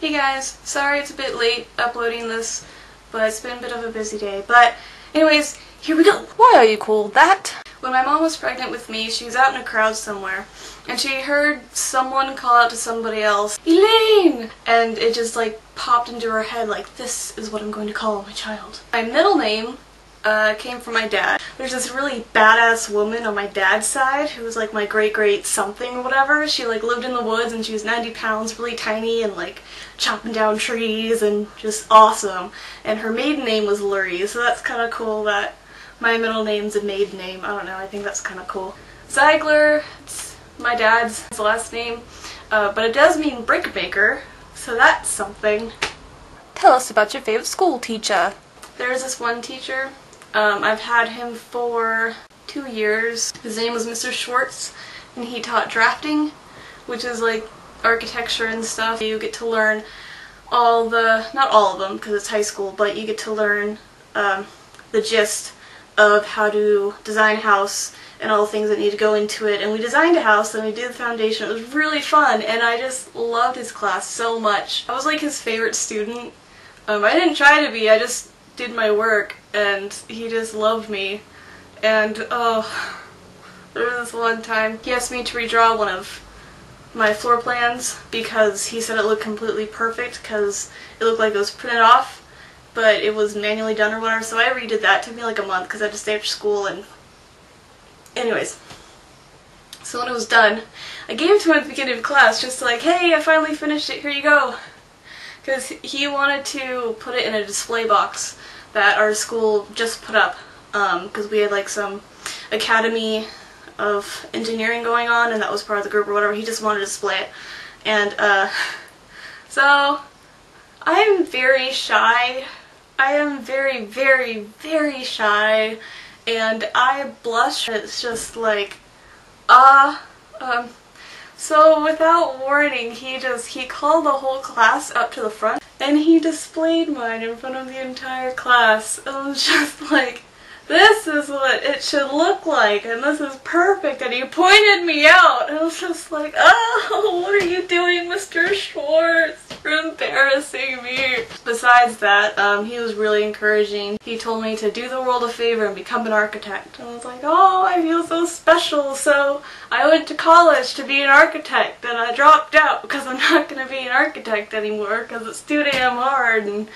Hey guys, sorry it's a bit late uploading this, but it's been a bit of a busy day. But anyways, here we go. Why are you called that? When my mom was pregnant with me, she was out in a crowd somewhere, and she heard someone call out to somebody else, Elaine! And it just like popped into her head like, this is what I'm going to call my child. My middle name came from my dad. There's this really badass woman on my dad's side who was like my great something or whatever. She like lived in the woods and she was 90 pounds, really tiny and like chopping down trees and just awesome. And her maiden name was Lurie, so that's kind of cool that my middle name's a maiden name. I don't know, I think that's kind of cool. Ziegler, it's my dad's last name, but it does mean brick maker, so that's something. Tell us about your favorite school teacher. There's this one teacher. I've had him for 2 years. His name was Mr. Schwartz, and he taught drafting, which is like architecture and stuff. You get to learn all the, not all of them because it's high school, but you get to learn the gist of how to design a house and all the things that need to go into it. And we designed a house and we did the foundation. It was really fun, and I just loved his class so much. I was like his favorite student. I didn't try to be, I just did my work, and he just loved me. And oh, there was this one time he asked me to redraw one of my floor plans because he said it looked completely perfect because it looked like it was printed off, but it was manually done or whatever. So I redid that. It took me like a month because I had to stay after school. And anyways, so when it was done, I gave it to him at the beginning of class, just like, hey, I finally finished it, here you go. Because he wanted to put it in a display box that our school just put up, because we had like some academy of engineering going on, and that was part of the group or whatever. He just wanted to display it. And so I'm very shy. I am very shy, and I blush. It's just like, so without warning, he called the whole class up to the front, and he displayed mine in front of the entire class. And I was just like, this is what it should look like, and this is perfect, and he pointed me out, and I was just like, oh, what are you doing, Mr. Schwartz? You're embarrassing me. Besides that, he was really encouraging. He told me to do the world a favor and become an architect. And I was like, oh, I feel so special. So I went to college to be an architect, and I dropped out because I'm not going to be an architect anymore because it's too damn hard. And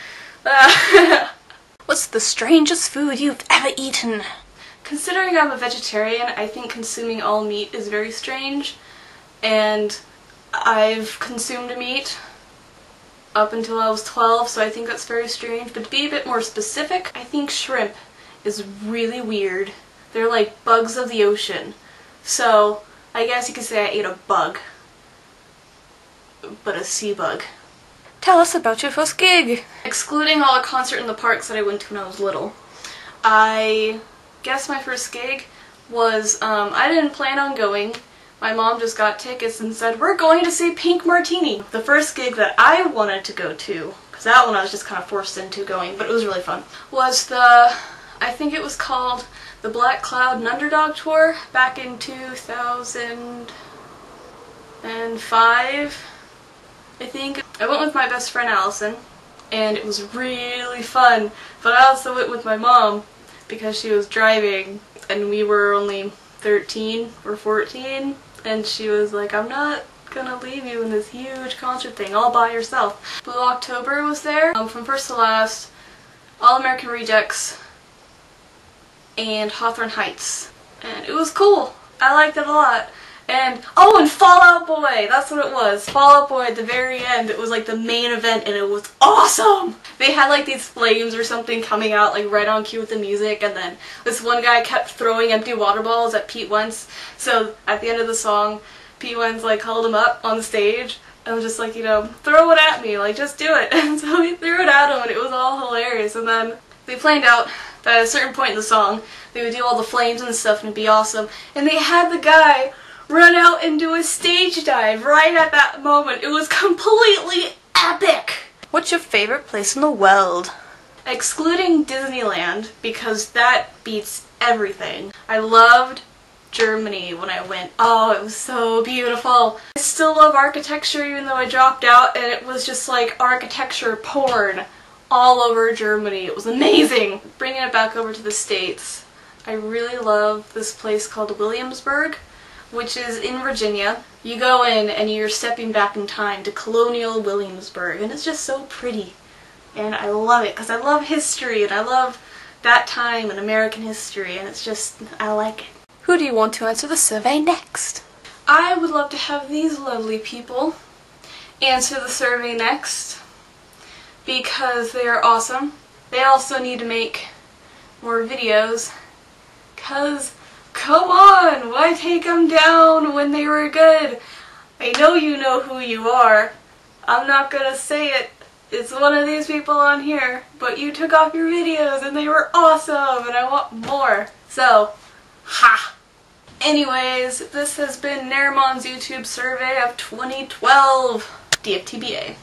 What's the strangest food you've ever eaten? Considering I'm a vegetarian, I think consuming all meat is very strange. And I've consumed meat up until I was 12, so I think that's very strange. But to be a bit more specific, I think shrimp is really weird. They're like bugs of the ocean. So I guess you could say I ate a bug, but a sea bug. Tell us about your first gig. Excluding all the concert in the parks that I went to when I was little, I guess my first gig was, I didn't plan on going. My mom just got tickets and said, we're going to see Pink Martini. The first gig that I wanted to go to, because that one I was just kind of forced into going, but it was really fun, was the, I think it was called the Black Cloud and Underdog Tour back in 2005, I think. I went with my best friend Allison, and it was really fun, but I also went with my mom because she was driving, and we were only 13 or 14, and she was like, I'm not gonna leave you in this huge concert thing all by yourself. Blue October was there, from first to last, All American Rejects, and Hawthorne Heights, and it was cool. I liked it a lot. And, oh, and Fall Out Boy! That's what it was. Fall Out Boy at the very end. It was like the main event, and it was awesome! They had like these flames or something coming out like right on cue with the music, and then this one guy kept throwing empty water balls at Pete Wentz. So at the end of the song, Pete Wentz like held him up on the stage and was just like, you know, throw it at me, like just do it. And so he threw it at him, and it was all hilarious. And then they planned out that at a certain point in the song, they would do all the flames and stuff, and it'd be awesome. And they had the guy run out and do a stage dive right at that moment. It was completely epic! What's your favorite place in the world? Excluding Disneyland, because that beats everything. I loved Germany when I went. Oh, it was so beautiful. I still love architecture even though I dropped out, and it was just like architecture porn all over Germany. It was amazing. Bringing it back over to the States, I really love this place called Williamsburg, which is in Virginia. You go in and you're stepping back in time to colonial Williamsburg, and it's just so pretty. And I love it because I love history and I love that time in American history, and it's just, I like it. Who do you want to answer the survey next? I would love to have these lovely people answer the survey next because they are awesome. They also need to make more videos because, come on, why take them down when they were good? I know you know who you are. I'm not gonna say it. It's one of these people on here, but you took off your videos and they were awesome and I want more. So, ha! Anyways, this has been Nerimon's YouTube survey of 2012. DFTBA.